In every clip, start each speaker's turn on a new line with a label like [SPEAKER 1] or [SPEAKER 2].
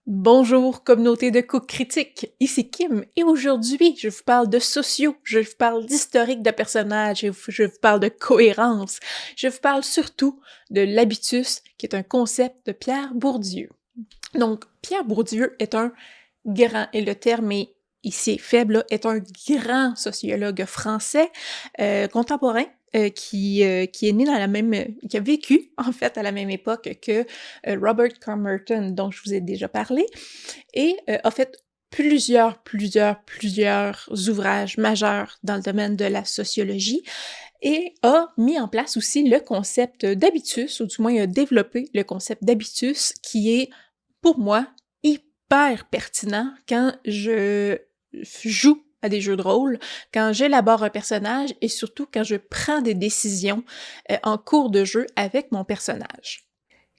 [SPEAKER 1] Bonjour, communauté de Cook Critique, ici Kim, et aujourd'hui, je vous parle de sociaux, je vous parle d'historique de personnages, je vous parle de cohérence, je vous parle surtout de l'habitus, qui est un concept de Pierre Bourdieu. Donc, Pierre Bourdieu est un grand, et le terme est ici faible, là, est un grand sociologue français contemporain qui est né dans la même, qui a vécu en fait à la même époque que Robert Cromerton, dont je vous ai déjà parlé, et a fait plusieurs ouvrages majeurs dans le domaine de la sociologie et a mis en place aussi le concept d'habitus, ou du moins a développé le concept d'habitus qui est, pour moi, hyper pertinent quand je joue à des jeux de rôle, quand j'élabore un personnage et surtout quand je prends des décisions en cours de jeu avec mon personnage.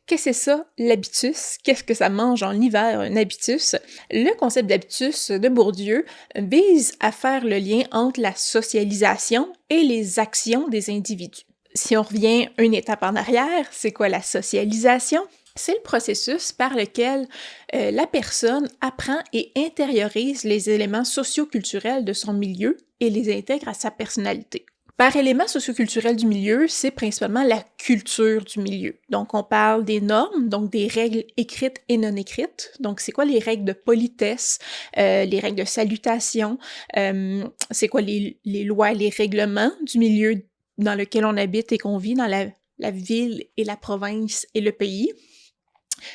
[SPEAKER 1] Qu'est-ce que c'est ça, l'habitus? Qu'est-ce que ça mange en hiver, un habitus? Le concept d'habitus de Bourdieu vise à faire le lien entre la socialisation et les actions des individus. Si on revient une étape en arrière, c'est quoi la socialisation? C'est le processus par lequel la personne apprend et intériorise les éléments socio-culturels de son milieu et les intègre à sa personnalité. Par élément socioculturel du milieu, c'est principalement la culture du milieu. Donc, on parle des normes, donc des règles écrites et non écrites. Donc, c'est quoi les règles de politesse, les règles de salutation, c'est quoi les lois, les règlements du milieu dans lequel on habite et qu'on vit, dans la ville et la province et le pays.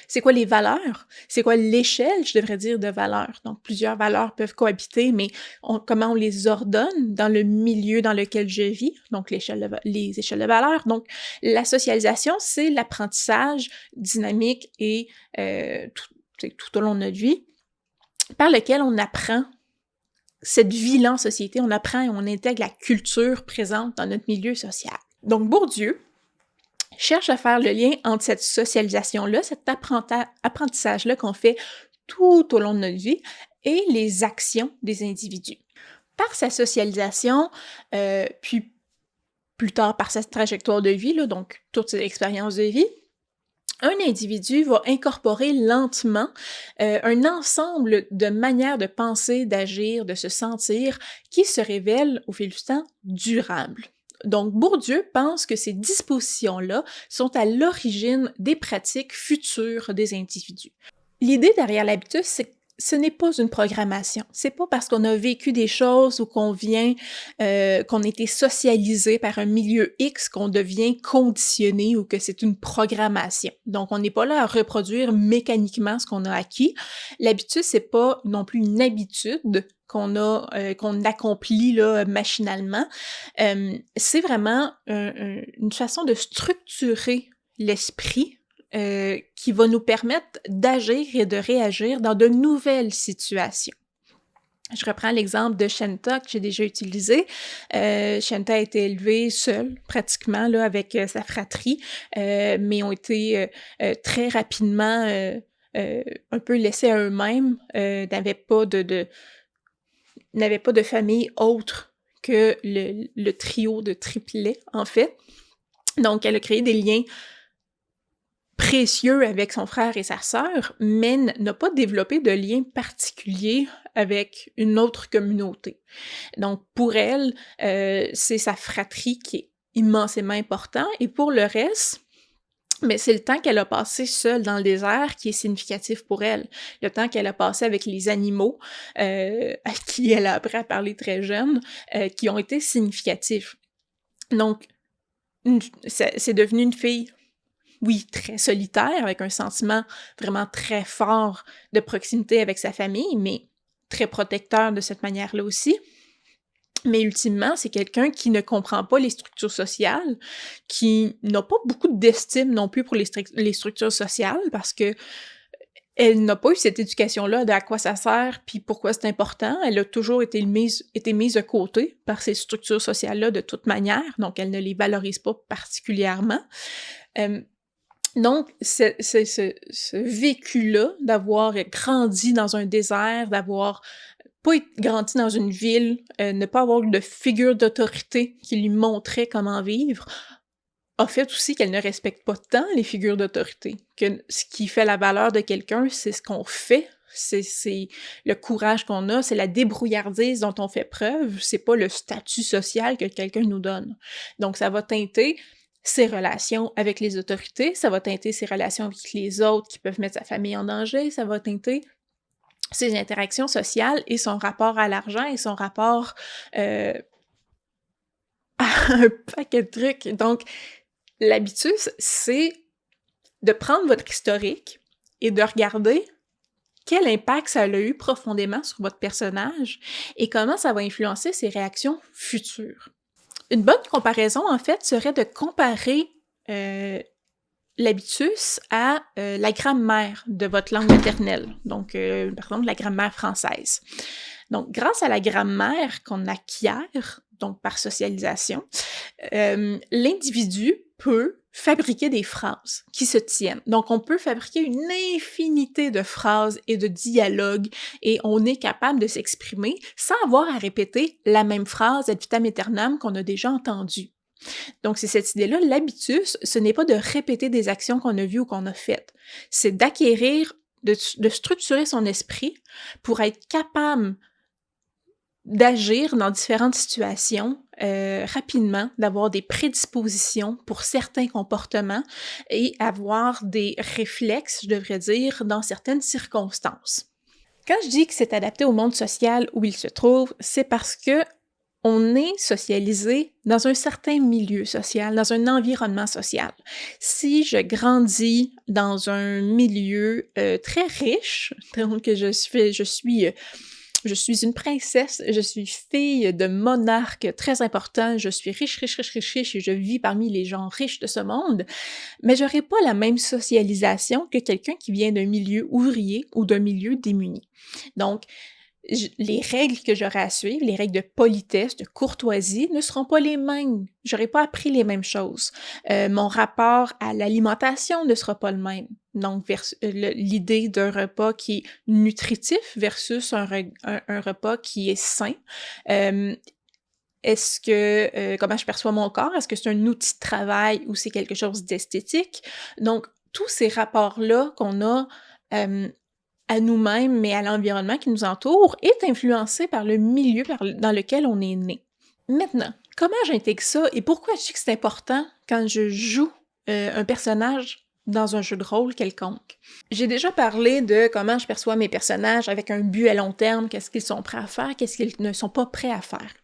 [SPEAKER 1] C'est quoi les valeurs? C'est quoi l'échelle, je devrais dire, de valeurs? Donc, plusieurs valeurs peuvent cohabiter, mais comment on les ordonne dans le milieu dans lequel je vis? Donc, les échelles de valeurs. Donc, la socialisation, c'est l'apprentissage dynamique et tout au long de notre vie, par lequel on apprend cette vie-là en société, on apprend et on intègre la culture présente dans notre milieu social. Donc, Bourdieu cherche à faire le lien entre cette socialisation-là, cet apprentissage-là qu'on fait tout au long de notre vie et les actions des individus. Par sa socialisation, puis plus tard par sa trajectoire de vie, là, donc toutes ses expériences de vie, un individu va incorporer lentement un ensemble de manières de penser, d'agir, de se sentir qui se révèlent au fil du temps durables. Donc, Bourdieu pense que ces dispositions-là sont à l'origine des pratiques futures des individus. L'idée derrière l'habitus, c'est que ce n'est pas une programmation. C'est pas parce qu'on a vécu des choses ou qu'on qu'on a été socialisé par un milieu X qu'on devient conditionné ou que c'est une programmation. Donc, on n'est pas là à reproduire mécaniquement ce qu'on a acquis. L'habitus, c'est pas non plus une habitude qu'on accomplit là, machinalement. C'est vraiment une façon de structurer l'esprit qui va nous permettre d'agir et de réagir dans de nouvelles situations. Je reprends l'exemple de Shanta que j'ai déjà utilisé. Shanta a été élevée seule, pratiquement, là, avec sa fratrie, mais ont été très rapidement un peu laissés à eux-mêmes, n'avaient pas de famille autre que le trio de triplets, en fait. Donc, elle a créé des liens précieux avec son frère et sa sœur, mais n'a pas développé de lien particulier avec une autre communauté. Donc, pour elle, c'est sa fratrie qui est immensément important, et pour le reste, mais c'est le temps qu'elle a passé seule dans le désert qui est significatif pour elle. Le temps qu'elle a passé avec les animaux, à qui elle a appris à parler très jeune, qui ont été significatifs. Donc, c'est devenu une fille, oui, très solitaire, avec un sentiment vraiment très fort de proximité avec sa famille, mais très protecteur de cette manière-là aussi. Mais ultimement, c'est quelqu'un qui ne comprend pas les structures sociales, qui n'a pas beaucoup d'estime non plus pour les structures sociales, parce que elle n'a pas eu cette éducation-là de à quoi ça sert puis pourquoi c'est important. Elle a toujours été mise de côté par ces structures sociales-là de toute manière, donc elle ne les valorise pas particulièrement. Donc, ce vécu-là, d'avoir grandi dans un désert, d'avoir pas grandi dans une ville, ne pas avoir de figure d'autorité qui lui montrait comment vivre, a fait aussi qu'elle ne respecte pas tant les figures d'autorité, que ce qui fait la valeur de quelqu'un, c'est ce qu'on fait, c'est le courage qu'on a, c'est la débrouillardise dont on fait preuve, c'est pas le statut social que quelqu'un nous donne. Donc ça va teinter ses relations avec les autorités, ça va teinter ses relations avec les autres qui peuvent mettre sa famille en danger, ça va teinter ses interactions sociales et son rapport à l'argent et son rapport à un paquet de trucs. Donc, l'habitus, c'est de prendre votre historique et de regarder quel impact ça a eu profondément sur votre personnage et comment ça va influencer ses réactions futures. Une bonne comparaison, en fait, serait de comparer l'habitus à la grammaire de votre langue maternelle, donc par exemple la grammaire française. Donc, grâce à la grammaire qu'on acquiert, donc par socialisation, l'individu peut fabriquer des phrases qui se tiennent. Donc, on peut fabriquer une infinité de phrases et de dialogues et on est capable de s'exprimer sans avoir à répéter la même phrase ad vitam aeternam qu'on a déjà entendue. Donc, c'est cette idée-là, l'habitus, ce n'est pas de répéter des actions qu'on a vues ou qu'on a faites. C'est d'acquérir, de structurer son esprit pour être capable d'agir dans différentes situations rapidement, d'avoir des prédispositions pour certains comportements et avoir des réflexes, je devrais dire, dans certaines circonstances. Quand je dis que c'est adapté au monde social où il se trouve, c'est parce que on est socialisé dans un certain milieu social, dans un environnement social. Si je grandis dans un milieu très riche, donc je suis une princesse, je suis fille de monarque très important, je suis riche et je vis parmi les gens riches de ce monde, mais j'aurai pas la même socialisation que quelqu'un qui vient d'un milieu ouvrier ou d'un milieu démuni. Donc, les règles que j'aurai à suivre, les règles de politesse, de courtoisie, ne seront pas les mêmes. J'aurai pas appris les mêmes choses. Mon rapport à l'alimentation ne sera pas le même. Donc, l'idée d'un repas qui est nutritif versus un repas qui est sain. Est-ce que, comment je perçois mon corps? Est-ce que c'est un outil de travail ou c'est quelque chose d'esthétique? Donc, tous ces rapports-là qu'on a à nous-mêmes, mais à l'environnement qui nous entoure, est influencé par le milieu dans lequel on est né. Maintenant, comment j'intègre ça et pourquoi je dis que c'est important quand je joue un personnage dans un jeu de rôle quelconque? J'ai déjà parlé de comment je perçois mes personnages avec un but à long terme, qu'est-ce qu'ils sont prêts à faire, qu'est-ce qu'ils ne sont pas prêts à faire.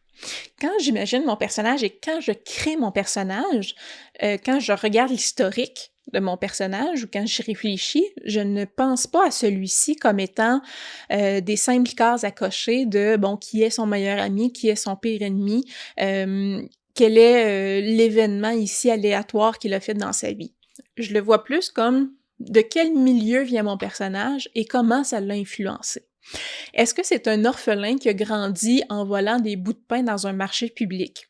[SPEAKER 1] Quand j'imagine mon personnage et quand je crée mon personnage, quand je regarde l'historique de mon personnage ou quand j'y réfléchis, je ne pense pas à celui-ci comme étant des simples cases à cocher de, bon, qui est son meilleur ami, qui est son pire ennemi, quel est l'événement ici aléatoire qu'il a fait dans sa vie. Je le vois plus comme de quel milieu vient mon personnage et comment ça l'a influencé. Est-ce que c'est un orphelin qui a grandi en volant des bouts de pain dans un marché public?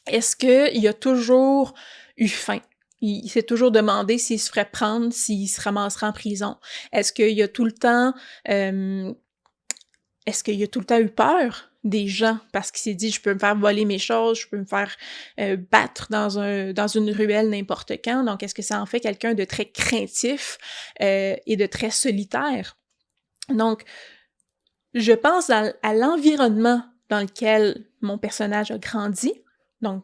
[SPEAKER 1] Est-ce qu'il a toujours eu faim? Il s'est toujours demandé s'il se ferait prendre, s'il se ramasserait en prison. Est-ce qu'il a tout le temps eu peur des gens parce qu'il s'est dit je peux me faire voler mes choses, je peux me faire battre dans une ruelle n'importe quand. Donc est-ce que ça en fait quelqu'un de très craintif et de très solitaire? Donc je pense à l'environnement dans lequel mon personnage a grandi. Donc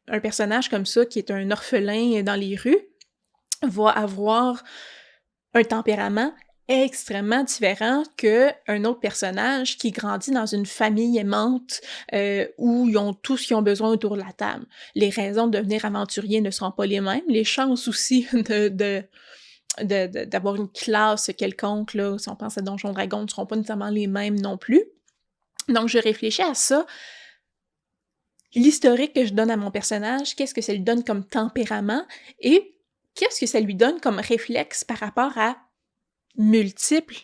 [SPEAKER 1] un personnage comme ça, qui est un orphelin dans les rues, va avoir un tempérament extrêmement différent qu'un autre personnage qui grandit dans une famille aimante où ils ont tout ce qu'ils ont besoin autour de la table. Les raisons de devenir aventurier ne seront pas les mêmes. Les chances aussi d'avoir une classe quelconque, là, si on pense à Donjons Dragons, ne seront pas nécessairement les mêmes non plus. Donc, je réfléchis à ça. L'historique que je donne à mon personnage, qu'est-ce que ça lui donne comme tempérament et qu'est-ce que ça lui donne comme réflexe par rapport à multiples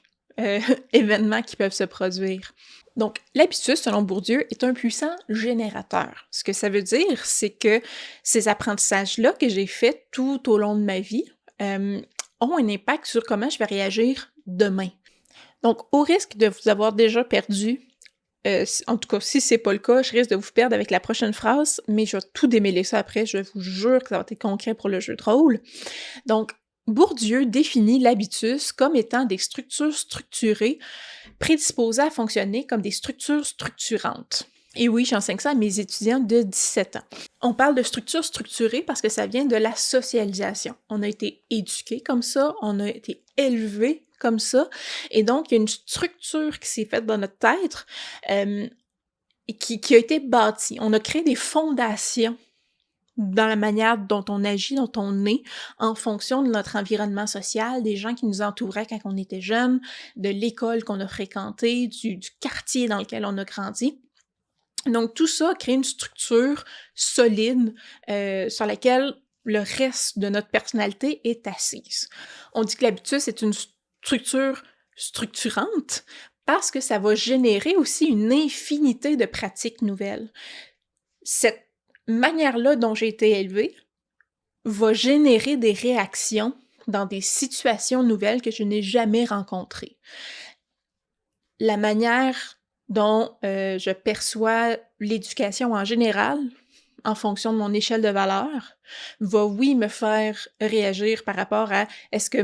[SPEAKER 1] événements qui peuvent se produire. Donc, l'habitus, selon Bourdieu, est un puissant générateur. Ce que ça veut dire, c'est que ces apprentissages-là que j'ai faits tout au long de ma vie ont un impact sur comment je vais réagir demain. Donc, au risque de vous avoir déjà perdu En tout cas, si c'est pas le cas, je risque de vous perdre avec la prochaine phrase, mais je vais tout démêler ça après, je vous jure que ça va être concret pour le jeu de rôle. Donc, Bourdieu définit l'habitus comme étant des structures structurées prédisposées à fonctionner comme des structures structurantes. Et oui, j'enseigne ça à mes étudiants de 17 ans. On parle de structure structurée parce que ça vient de la socialisation. On a été éduqués comme ça, on a été élevés comme ça, et donc il y a une structure qui s'est faite dans notre tête et qui a été bâtie. On a créé des fondations dans la manière dont on agit, dont on est, en fonction de notre environnement social, des gens qui nous entouraient quand on était jeune, de l'école qu'on a fréquentée, du quartier dans lequel on a grandi. Donc tout ça crée une structure solide sur laquelle le reste de notre personnalité est assise. On dit que l'habitus est une structure structurante parce que ça va générer aussi une infinité de pratiques nouvelles. Cette manière-là dont j'ai été élevée va générer des réactions dans des situations nouvelles que je n'ai jamais rencontrées. La manière dont je perçois l'éducation en général, en fonction de mon échelle de valeur, va, oui, me faire réagir par rapport à est-ce que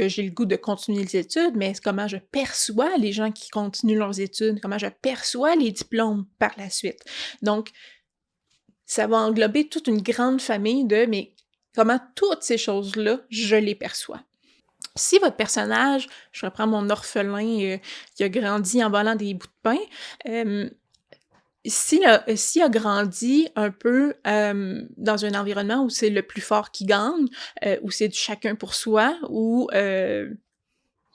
[SPEAKER 1] j'ai le goût de continuer les études, mais comment je perçois les gens qui continuent leurs études, comment je perçois les diplômes par la suite. Donc, ça va englober toute une grande famille mais comment toutes ces choses-là, je les perçois. Si votre personnage, je reprends mon orphelin qui a grandi en volant des bouts de pain, s'il a grandi un peu dans un environnement où c'est le plus fort qui gagne, où c'est du chacun pour soi, où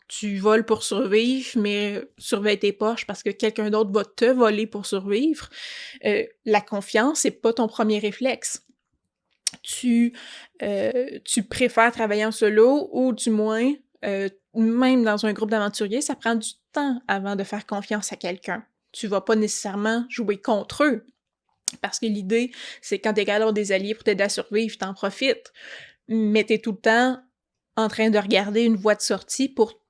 [SPEAKER 1] tu voles pour survivre, mais surveille tes poches parce que quelqu'un d'autre va te voler pour survivre, la confiance, c'est pas ton premier réflexe. Tu préfères travailler en solo ou du moins, même dans un groupe d'aventuriers, ça prend du temps avant de faire confiance à quelqu'un. Tu vas pas nécessairement jouer contre eux parce que l'idée, c'est quand t'es capable d'avoir des alliés pour t'aider à survivre, t'en profites. Mais t'es tout le temps en train de regarder une voie de sortie pour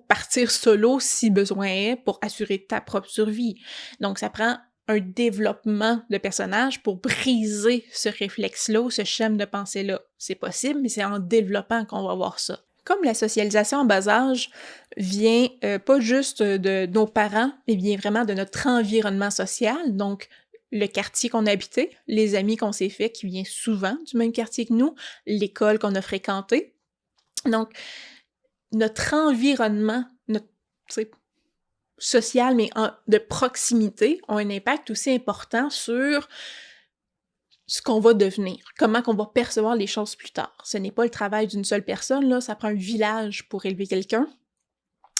[SPEAKER 1] partir solo si besoin est, pour assurer ta propre survie. Donc ça prend un développement de personnage pour briser ce réflexe-là ou ce schéma de pensée-là. C'est possible, mais c'est en développant qu'on va voir ça. Comme la socialisation en bas âge vient pas juste de nos parents, mais vient vraiment de notre environnement social, donc le quartier qu'on a habité, les amis qu'on s'est fait, qui vient souvent du même quartier que nous, l'école qu'on a fréquentée. Donc, notre environnement, social, mais de proximité, ont un impact aussi important sur ce qu'on va devenir, comment qu'on va percevoir les choses plus tard. Ce n'est pas le travail d'une seule personne, là, ça prend un village pour élever quelqu'un.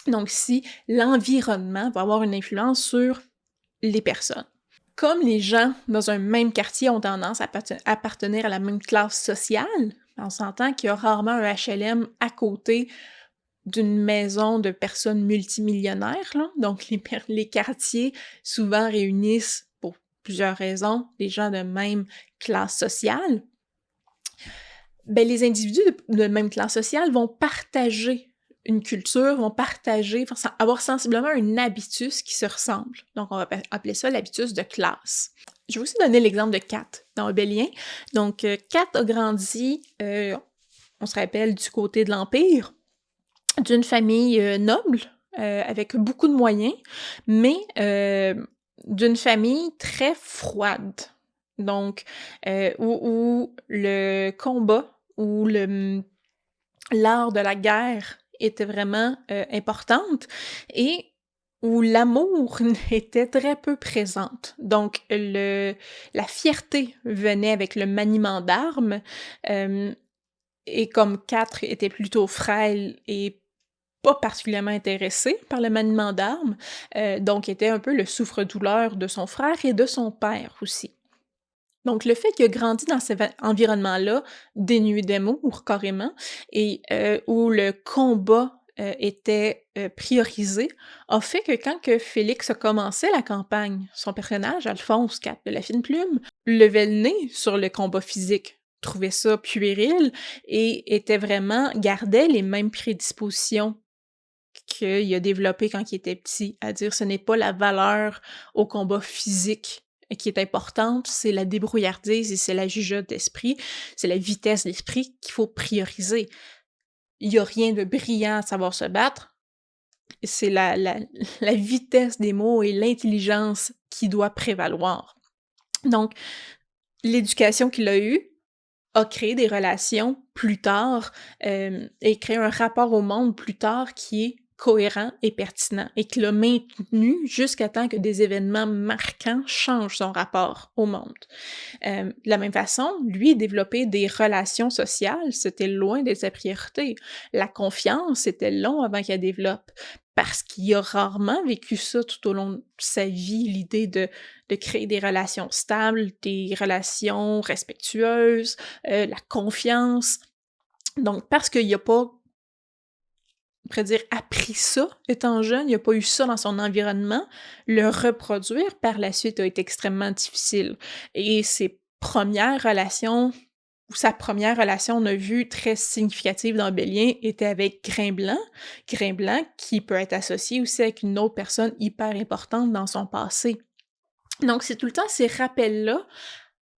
[SPEAKER 1] Donc si l'environnement va avoir une influence sur les personnes. Comme les gens dans un même quartier ont tendance à appartenir à la même classe sociale, on s'entend qu'il y a rarement un HLM à côté d'une maison de personnes multimillionnaires, là. Donc les quartiers souvent réunissent, pour plusieurs raisons, des gens de même classe sociale. Ben, les individus de même classe sociale vont partager une culture, vont avoir sensiblement un habitus qui se ressemble. Donc, on va appeler ça l'habitus de classe. Je vais aussi donner l'exemple de Kat dans Obélien. Donc, Kat a grandi, on se rappelle, du côté de l'Empire, d'une famille noble, avec beaucoup de moyens, mais d'une famille très froide. Donc, où le combat, où l'art de la guerre était vraiment importante et où l'amour était très peu présente. Donc, la fierté venait avec le maniement d'armes, et comme Kat était plutôt frêle et pas particulièrement intéressée par le maniement d'armes, donc était un peu le souffre-douleur de son frère et de son père aussi. Donc le fait qu'il a grandi dans cet environnement-là, dénué d'amour carrément, et où le combat était priorisé, a fait que quand que Félix a commencé la campagne, son personnage, Alphonse, Kat de la Fine Plume, levait le nez sur le combat physique, trouvait ça puéril et gardait les mêmes prédispositions qu'il a développé quand il était petit, à dire ce n'est pas la valeur au combat physique qui est importante, c'est la débrouillardise et c'est la jugeote d'esprit, c'est la vitesse d'esprit qu'il faut prioriser. Il y a rien de brillant à savoir se battre, c'est la vitesse des mots et l'intelligence qui doit prévaloir. Donc, l'éducation qu'il a eue a créé des relations plus tard, et créé un rapport au monde plus tard qui est cohérent et pertinent et qui l'a maintenu jusqu'à temps que des événements marquants changent son rapport au monde. De la même façon, lui, développer des relations sociales, c'était loin d'être sa priorité. La confiance, c'était long avant qu'il la développe parce qu'il a rarement vécu ça tout au long de sa vie, l'idée de créer des relations stables, des relations respectueuses, la confiance. Donc, parce qu'il a pas, on pourrait dire, appris ça étant jeune, il a pas eu ça dans son environnement, le reproduire par la suite a été extrêmement difficile. Et ses premières relations, ou sa première relation, on a vu très significative dans Bélien, était avec Grain Blanc qui peut être associé aussi avec une autre personne hyper importante dans son passé. Donc c'est tout le temps ces rappels-là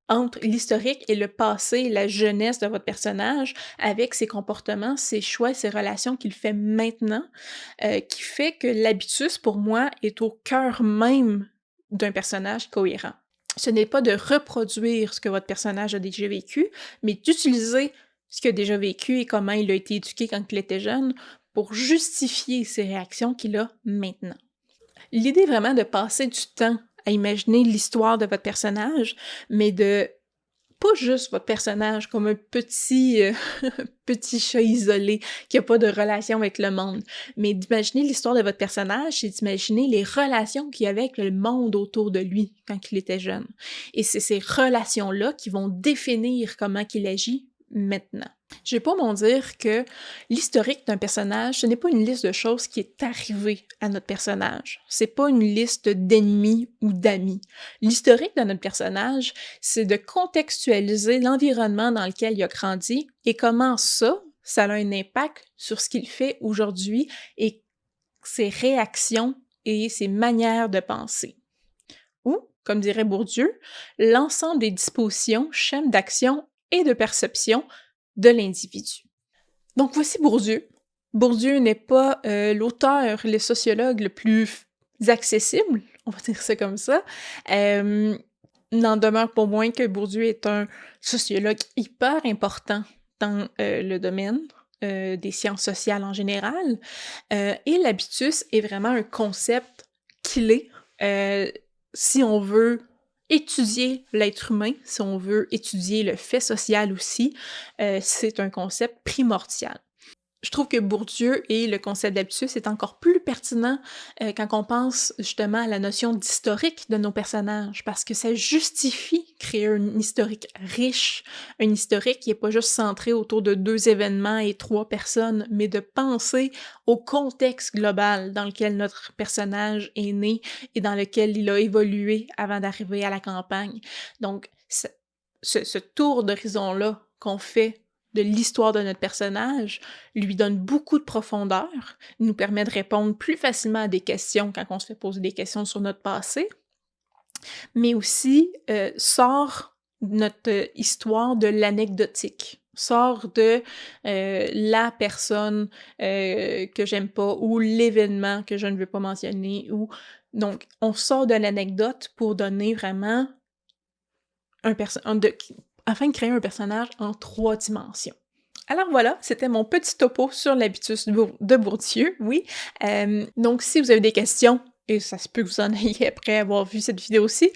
[SPEAKER 1] entre l'historique et le passé, la jeunesse de votre personnage, avec ses comportements, ses choix, ses relations qu'il fait maintenant, qui fait que l'habitus, pour moi, est au cœur même d'un personnage cohérent. Ce n'est pas de reproduire ce que votre personnage a déjà vécu, mais d'utiliser ce qu'il a déjà vécu et comment il a été éduqué quand il était jeune pour justifier ses réactions qu'il a maintenant. L'idée vraiment de passer du temps à imaginer l'histoire de votre personnage, mais de pas juste votre personnage comme un petit, petit chat isolé qui a pas de relation avec le monde, mais d'imaginer l'histoire de votre personnage, c'est d'imaginer les relations qu'il y avait avec le monde autour de lui quand il était jeune. Et c'est ces relations-là qui vont définir comment il agit maintenant. Je vais pas m'en dire que l'historique d'un personnage, ce n'est pas une liste de choses qui est arrivée à notre personnage. C'est pas une liste d'ennemis ou d'amis. L'historique de notre personnage, c'est de contextualiser l'environnement dans lequel il a grandi et comment ça a un impact sur ce qu'il fait aujourd'hui et ses réactions et ses manières de penser. Ou, comme dirait Bourdieu, l'ensemble des dispositions, schèmes d'action et de perception de l'individu. Donc voici Bourdieu. Bourdieu n'est pas l'auteur, le sociologue le plus accessible, on va dire ça comme ça. N'en demeure pas moins que Bourdieu est un sociologue hyper important dans le domaine des sciences sociales en général. Et l'habitus est vraiment un concept clé si on veut étudier l'être humain, si on veut étudier le fait social aussi, c'est un concept primordial. Je trouve que Bourdieu et le concept d'habitus est encore plus pertinent quand on pense justement à la notion d'historique de nos personnages, parce que ça justifie créer un historique riche, un historique qui n'est pas juste centré autour de 2 événements et 3 personnes, mais de penser au contexte global dans lequel notre personnage est né et dans lequel il a évolué avant d'arriver à la campagne. Donc, ce tour d'horizon-là qu'on fait de l'histoire de notre personnage lui donne beaucoup de profondeur, nous permet de répondre plus facilement à des questions quand on se fait poser des questions sur notre passé, mais aussi sort notre histoire de l'anecdotique, sort de la personne que j'aime pas ou l'événement que je ne veux pas mentionner. Donc, on sort de l'anecdote pour donner vraiment afin de créer un personnage en 3 dimensions. Alors voilà, c'était mon petit topo sur l'habitus de Bourdieu, oui. Donc si vous avez des questions, et ça se peut que vous en ayez après avoir vu cette vidéo-ci,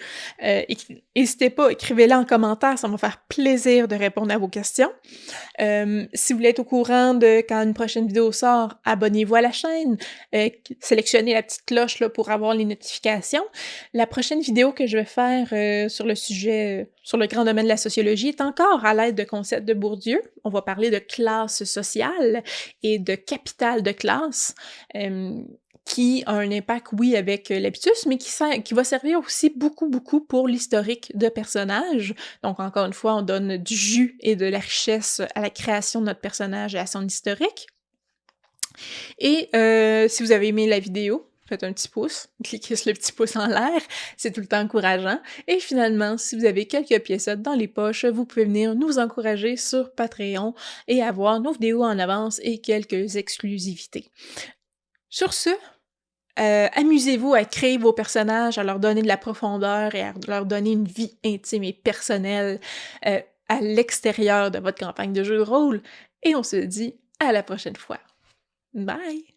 [SPEAKER 1] n'hésitez pas, écrivez-les en commentaire, ça va me faire plaisir de répondre à vos questions. Si vous voulez être au courant de quand une prochaine vidéo sort, abonnez-vous à la chaîne, sélectionnez la petite cloche là, pour avoir les notifications. La prochaine vidéo que je vais faire sur le sujet, sur le grand domaine de la sociologie, est encore à l'aide de concepts de Bourdieu. On va parler de classe sociale et de capital de classe. Qui a un impact, oui, avec l'habitus, mais qui va servir aussi beaucoup pour l'historique de personnages. Donc, encore une fois, on donne du jus et de la richesse à la création de notre personnage et à son historique. Et si vous avez aimé la vidéo, faites un petit pouce, cliquez sur le petit pouce en l'air, c'est tout le temps encourageant. Et finalement, si vous avez quelques piécettes dans les poches, vous pouvez venir nous encourager sur Patreon et avoir nos vidéos en avance et quelques exclusivités. Sur ce, amusez-vous à créer vos personnages, à leur donner de la profondeur et à leur donner une vie intime et personnelle à l'extérieur de votre campagne de jeu de rôle. Et on se dit à la prochaine fois. Bye!